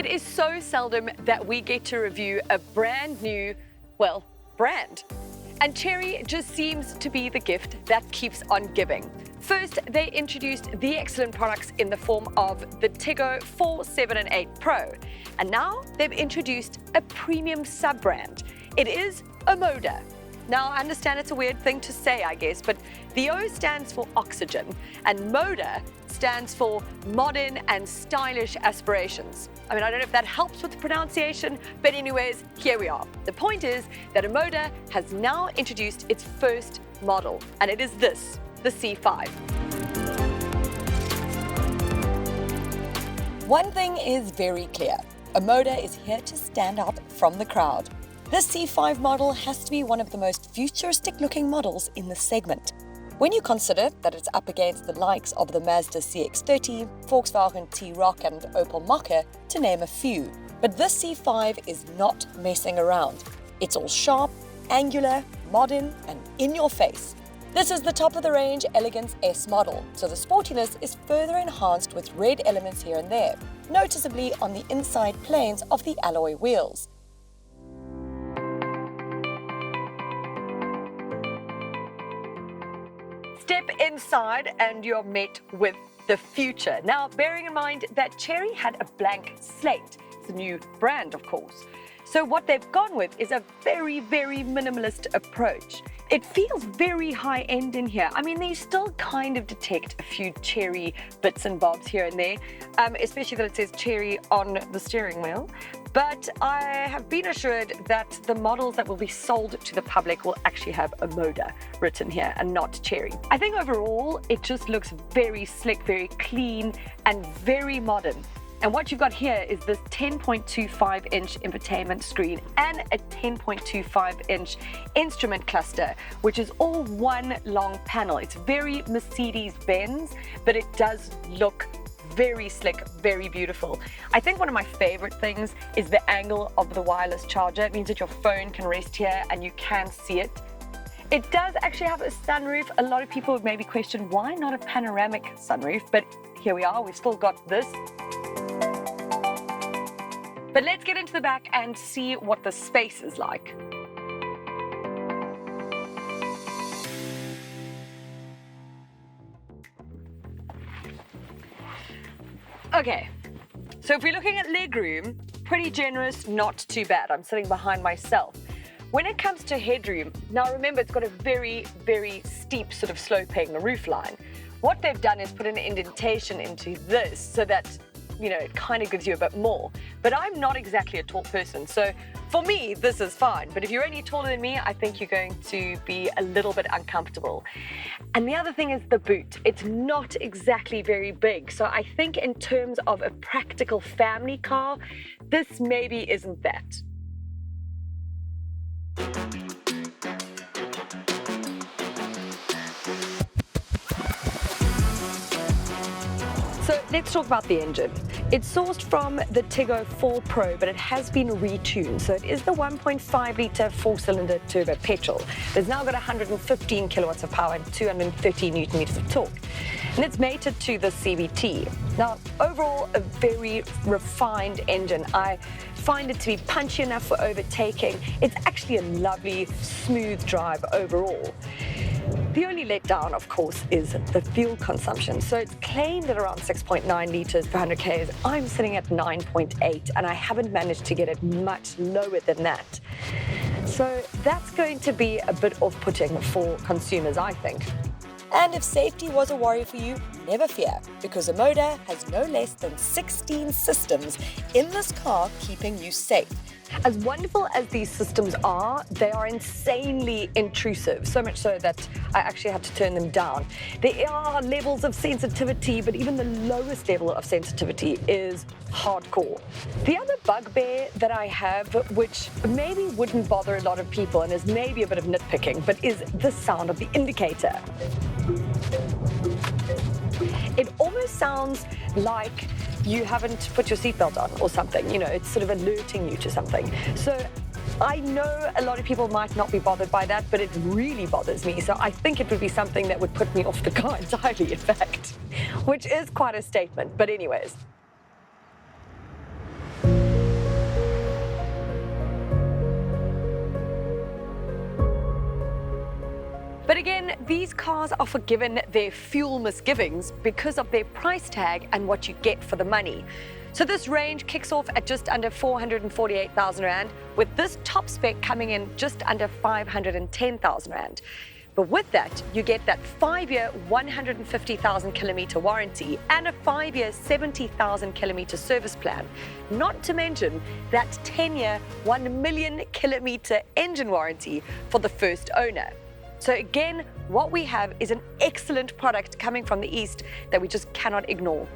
It is so seldom that we get to review a brand new, well, brand. And Chery just seems to be the gift that keeps on giving. First, they introduced the excellent products in the form of the Tiggo 4, 7 and 8 Pro. And now they've introduced a premium sub-brand. It is Omoda. Now, I understand it's a weird thing to say, I guess, but the O stands for oxygen, and Moda stands for modern and stylish aspirations. I mean, I don't know if that helps with the pronunciation, but anyways, here we are. The point is that Omoda has now introduced its first model, and it is this, the C5. One thing is very clear. Omoda is here to stand out from the crowd. This C5 model has to be one of the most futuristic-looking models in the segment. When you consider that it's up against the likes of the Mazda CX-30, Volkswagen T-Roc and Opel Mokka, to name a few. But this C5 is not messing around. It's all sharp, angular, modern and in your face. This is the top-of-the-range Elegance S model, so the sportiness is further enhanced with red elements here and there, noticeably on the inside planes of the alloy wheels. Step inside and you're met with the future. Now, bearing in mind that Chery had a blank slate. It's a new brand, of course. So what they've gone with is a very, very minimalist approach. It feels very high-end in here. I mean, you still kind of detect a few Chery bits and bobs here and there, especially that it says Chery on the steering wheel. But I have been assured that the models that will be sold to the public will actually have Omoda written here and not Chery. I think overall, it just looks very slick, very clean, and very modern. And what you've got here is this 10.25-inch infotainment screen and a 10.25-inch instrument cluster, which is all one long panel. It's very Mercedes-Benz, but it does look very slick, very beautiful. I think one of my favorite things is the angle of the wireless charger. It means that your phone can rest here and you can see it. It does actually have a sunroof. A lot of people would maybe question why not a panoramic sunroof, but here we are, we've still got this. But let's get into the back and see what the space is like. Okay, so if we're looking at legroom, pretty generous, not too bad. I'm sitting behind myself. When it comes to headroom, now remember it's got a very, very steep sort of sloping roofline. What they've done is put an indentation into this so that, you know, it kind of gives you a bit more. But I'm not exactly a tall person, so for me, this is fine. But if you're any taller than me, I think you're going to be a little bit uncomfortable. And the other thing is the boot. It's not exactly very big. So I think in terms of a practical family car, this maybe isn't that. So let's talk about the engine. It's sourced from the Tiggo 4 Pro, but it has been retuned. So it is the 1.5-litre four-cylinder turbo petrol. It's now got 115 kilowatts of power and 230 newton meters of torque. And it's mated to the CVT. Now, overall, a very refined engine. I find it to be punchy enough for overtaking. It's actually a lovely, smooth drive overall. The only letdown, of course, is the fuel consumption. So it's claimed at around 6.9 litres per 100 k's. I'm sitting at 9.8, and I haven't managed to get it much lower than that. So that's going to be a bit off-putting for consumers, I think. And if safety was a worry for you, never fear, because Omoda has no less than 16 systems in this car keeping you safe. As wonderful as these systems are, they are insanely intrusive, so much so that I actually had to turn them down. There are levels of sensitivity, but even the lowest level of sensitivity is hardcore. The other bugbear that I have, which maybe wouldn't bother a lot of people and is maybe a bit of nitpicking, but is the sound of the indicator. It almost sounds like you haven't put your seatbelt on or something, you know, it's sort of alerting you to something. So I know a lot of people might not be bothered by that, but it really bothers me. So I think it would be something that would put me off the car entirely, in fact, which is quite a statement. But anyways. But again, these cars are forgiven their fuel misgivings because of their price tag and what you get for the money. So this range kicks off at just under 448,000 Rand, with this top spec coming in just under 510,000 Rand. But with that, you get that 5-year 150,000 kilometer warranty and a 5-year 70,000 kilometer service plan. Not to mention that 10-year 1 million kilometer engine warranty for the first owner. So again, what we have is an excellent product coming from the East that we just cannot ignore.